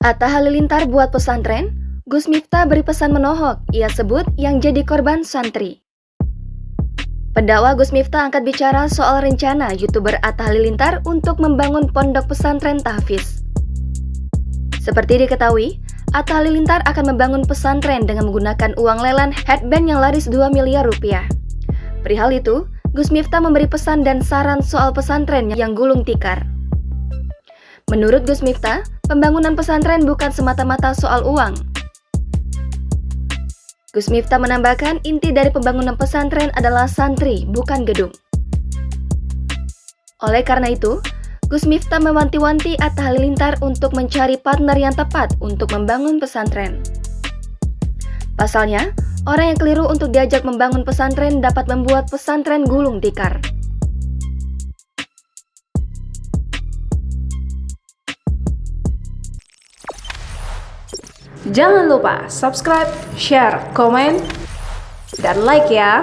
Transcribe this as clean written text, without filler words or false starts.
Atta Halilintar buat pesantren, Gus Miftah beri pesan menohok, ia sebut yang jadi korban santri. Pendakwa Gus Miftah angkat bicara soal rencana YouTuber Atta Halilintar untuk membangun pondok pesantren tahfiz. Seperti diketahui, Atta Halilintar akan membangun pesantren dengan menggunakan uang lelang headband yang laris 2 miliar rupiah. Perihal itu, Gus Miftah memberi pesan dan saran soal pesantren yang gulung tikar. Menurut Gus Miftah, pembangunan pesantren bukan semata-mata soal uang. Gus Miftah menambahkan inti dari pembangunan pesantren adalah santri, bukan gedung. Oleh karena itu, Gus Miftah mewanti-wanti Atta Halilintar untuk mencari partner yang tepat untuk membangun pesantren. Pasalnya, orang yang keliru untuk diajak membangun pesantren dapat membuat pesantren gulung tikar. Jangan lupa subscribe, share, komen, dan like ya!